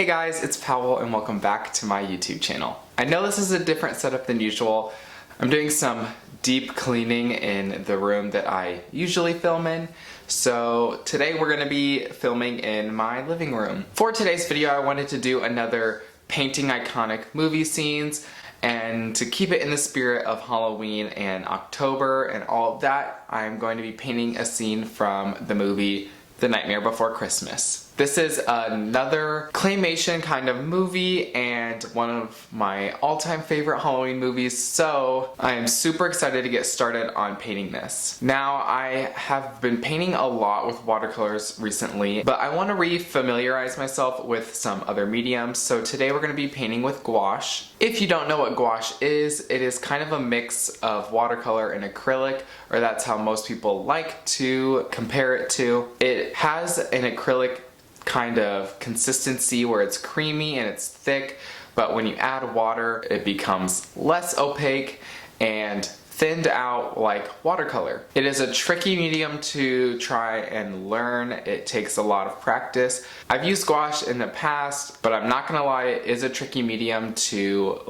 Hey guys, it's Powell and welcome back to my YouTube channel. I know this is a different setup than usual. I'm doing some deep cleaning in the room that I usually film in. So today we're going to be filming in my living room. For today's video I wanted to do another painting iconic movie scenes, and to keep it in the spirit of Halloween and October and all of that, I'm going to be painting a scene from the movie The Nightmare Before Christmas. This is another claymation kind of movie and one of my all-time favorite Halloween movies, so I am super excited to get started on painting this. Now, I have been painting a lot with watercolors recently, but I want to re-familiarize myself with some other mediums, so today we're going to be painting with gouache. If you don't know what gouache is, it is kind of a mix of watercolor and acrylic, or that's how most people like to compare it to. It has an acrylic kind of consistency where it's creamy and it's thick, but when you add water it becomes less opaque and thinned out like watercolor. It is a tricky medium to try and learn. It takes a lot of practice. I've used gouache in the past, but I'm not gonna lie, it is a tricky medium to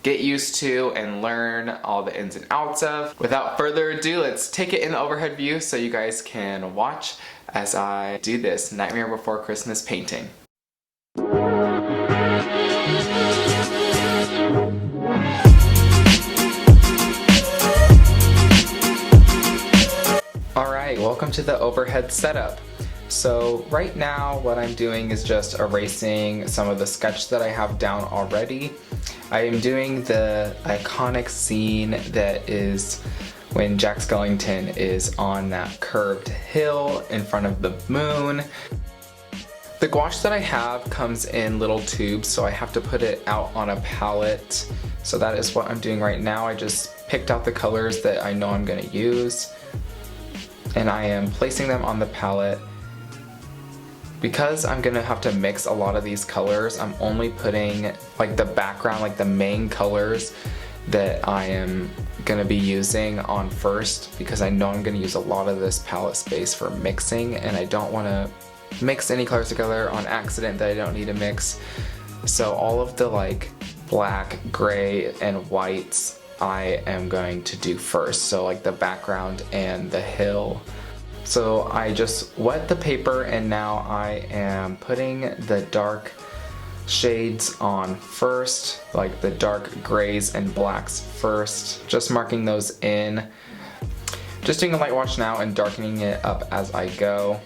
get used to and learn all the ins and outs of. Without further ado, let's take it in the overhead view so you guys can watch as I do this Nightmare Before Christmas painting. Alright, welcome to the overhead setup. So right now what I'm doing is just erasing some of the sketch that I have down already. I am doing the iconic scene that is when Jack Skellington is on that curved hill in front of the moon. The gouache that I have comes in little tubes, so I have to put it out on a palette. So that is what I'm doing right now. I just picked out the colors that I know I'm going to use, and I am placing them on the palette. Because I'm going to have to mix a lot of these colors, I'm only putting the background, the main colors that I am going to be using on first, because I know I'm going to use a lot of this palette space for mixing, and I don't want to mix any colors together on accident that I don't need to mix. So all of the black, gray, and whites I am going to do first, so the background and the hill. So I just wet the paper and now I am putting the dark shades on first, the dark grays and blacks first, just marking those in. Just doing a light wash now and darkening it up as I go.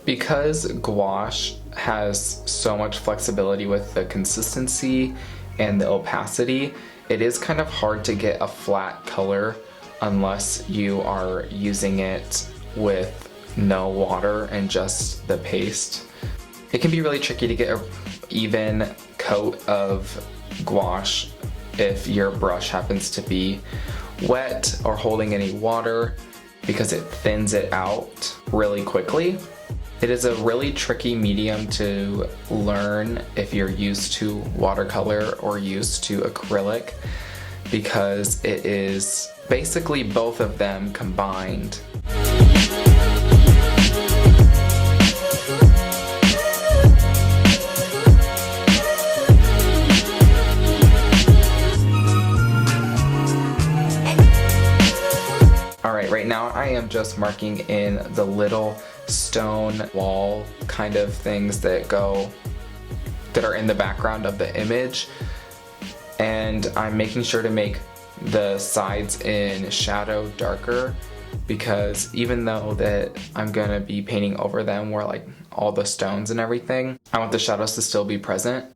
Because gouache has so much flexibility with the consistency and the opacity, it is kind of hard to get a flat color unless you are using it with no water and just the paste. It can be really tricky to get an even coat of gouache if your brush happens to be wet or holding any water, because it thins it out really quickly. It is a really tricky medium to learn if you're used to watercolor or used to acrylic, because it is basically both of them combined. Alright, right now I am just marking in the little stone wall kind of things that are in the background of the image, and I'm making sure to make the sides in shadow darker, because even though that I'm gonna be painting over them where all the stones and everything, I want the shadows to still be present.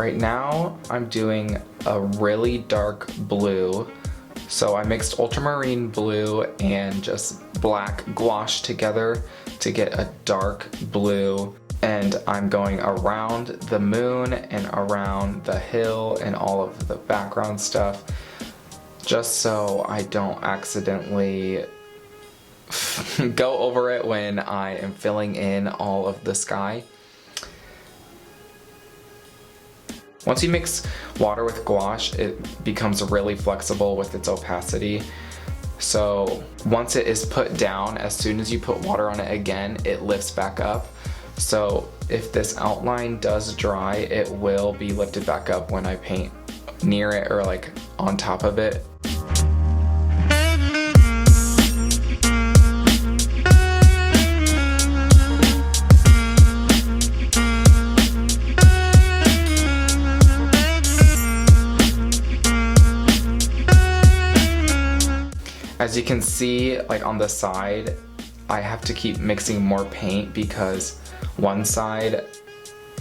Right now I'm doing a really dark blue. So I mixed ultramarine blue and just black gouache together to get a dark blue. And I'm going around the moon and around the hill and all of the background stuff, just so I don't accidentally go over it when I am filling in all of the sky. Once you mix water with gouache, it becomes really flexible with its opacity. So once it is put down, as soon as you put water on it again, it lifts back up. So if this outline does dry, it will be lifted back up when I paint near it or like on top of it. As you can see, like on the side, I have to keep mixing more paint because one side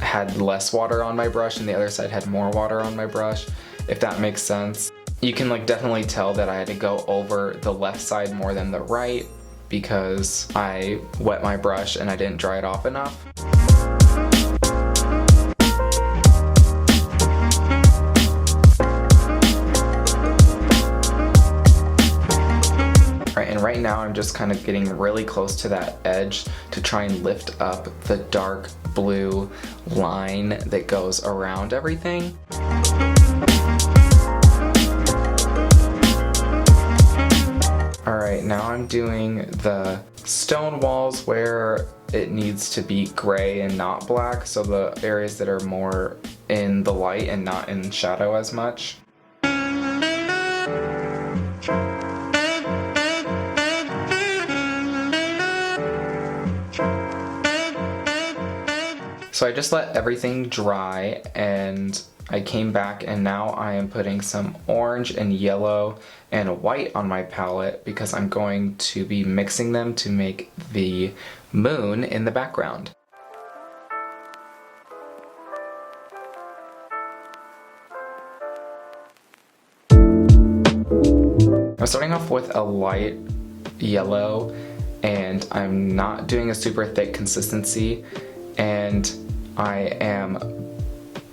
had less water on my brush and the other side had more water on my brush, if that makes sense. You can like definitely tell that I had to go over the left side more than the right because I wet my brush and I didn't dry it off enough. Right now I'm just kind of getting really close to that edge to try and lift up the dark blue line that goes around everything. Alright, now I'm doing the stone walls where it needs to be gray and not black, so the areas that are more in the light and not in shadow as much. So I just let everything dry and I came back and now I am putting some orange and yellow and white on my palette because I'm going to be mixing them to make the moon in the background. I'm starting off with a light yellow and I'm not doing a super thick consistency, and I am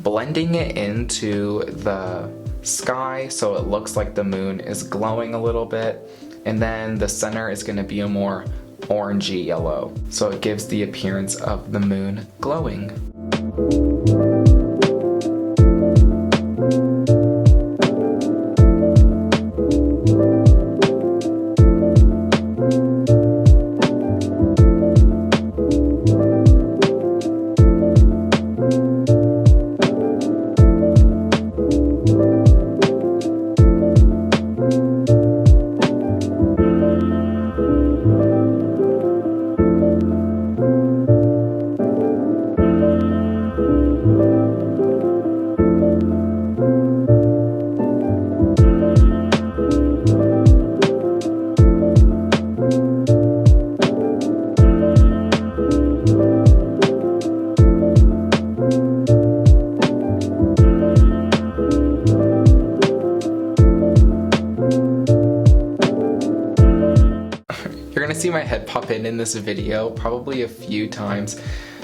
blending it into the sky so it looks like the moon is glowing a little bit, and then the center is going to be a more orangey yellow so it gives the appearance of the moon glowing. You're gonna see my head pop in this video probably a few times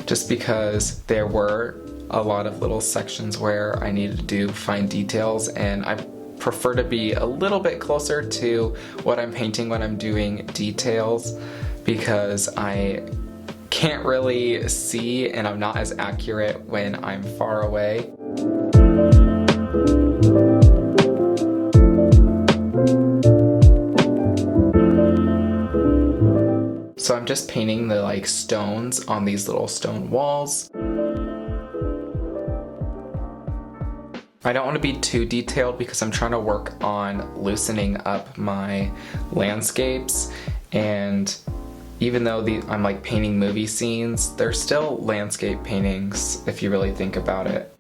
just because there were a lot of little sections where I needed to do fine details, and I prefer to be a little bit closer to what I'm painting when I'm doing details because I can't really see and I'm not as accurate when I'm far away. So I'm just painting the like stones on these little stone walls. I don't want to be too detailed because I'm trying to work on loosening up my landscapes, and even though I'm like painting movie scenes, they're still landscape paintings if you really think about it.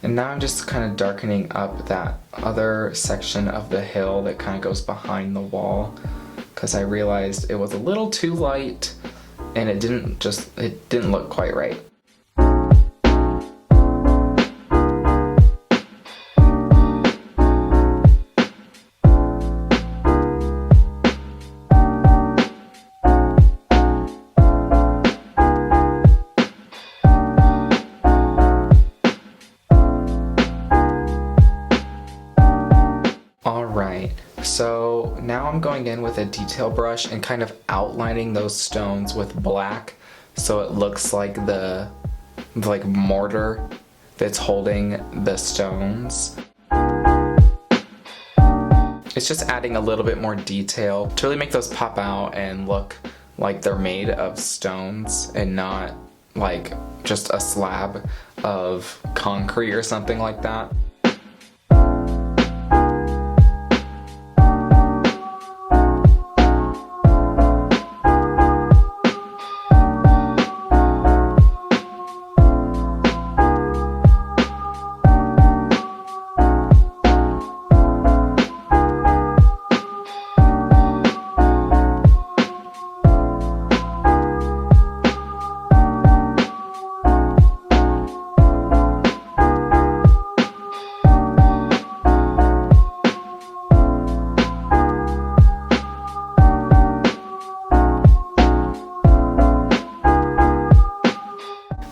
And now I'm just kind of darkening up that other section of the hill that kind of goes behind the wall because I realized it was a little too light and it didn't look quite right. Alright, so now I'm going in with a detail brush and kind of outlining those stones with black so it looks like the mortar that's holding the stones. It's just adding a little bit more detail to really make those pop out and look like they're made of stones and not like just a slab of concrete or something like that.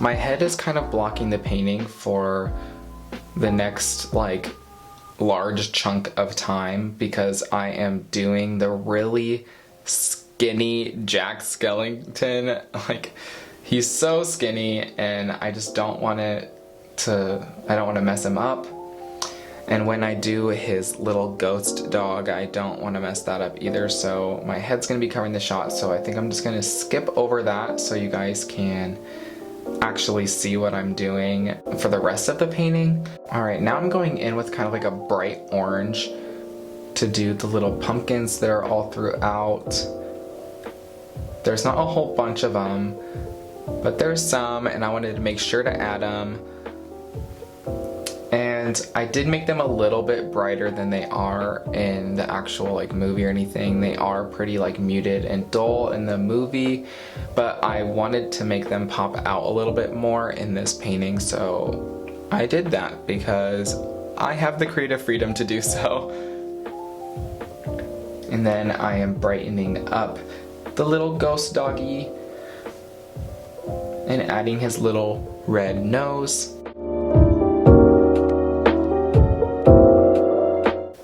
My head is kind of blocking the painting for the next large chunk of time because I am doing the really skinny Jack Skellington. He's so skinny and I just don't want to mess him up. And when I do his little ghost dog, I don't want to mess that up either. So my head's gonna be covering the shot, so I think I'm just gonna skip over that so you guys can actually see what I'm doing for the rest of the painting. Alright, now I'm going in with kind of like a bright orange to do the little pumpkins that are all throughout. There's not a whole bunch of them, but there's some, and I wanted to make sure to add them. And I did make them a little bit brighter than they are in the actual movie or anything. They are pretty muted and dull in the movie, but I wanted to make them pop out a little bit more in this painting, so I did that because I have the creative freedom to do so. And then I am brightening up the little ghost doggy and adding his little red nose.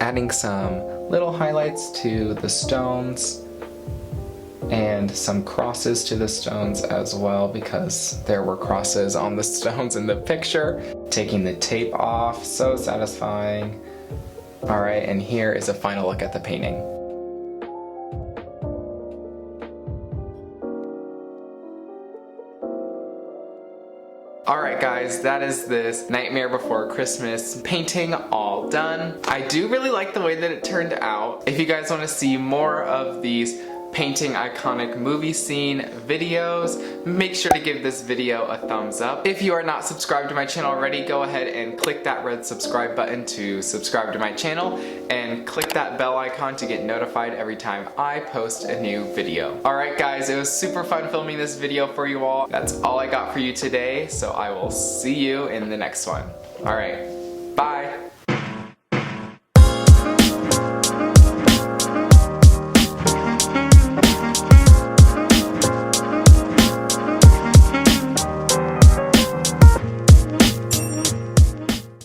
Adding some little highlights to the stones and some crosses to the stones as well because there were crosses on the stones in the picture. Taking the tape off, so satisfying. Alright, and here is a final look at the painting. Alright guys, that is this Nightmare Before Christmas painting all done. I do really like the way that it turned out. If you guys want to see more of these painting iconic movie scene videos, make sure to give this video a thumbs up. If you are not subscribed to my channel already, go ahead and click that red subscribe button to subscribe to my channel and click that bell icon to get notified every time I post a new video. Alright guys, it was super fun filming this video for you all. That's all I got for you today, so I will see you in the next one. Alright, bye!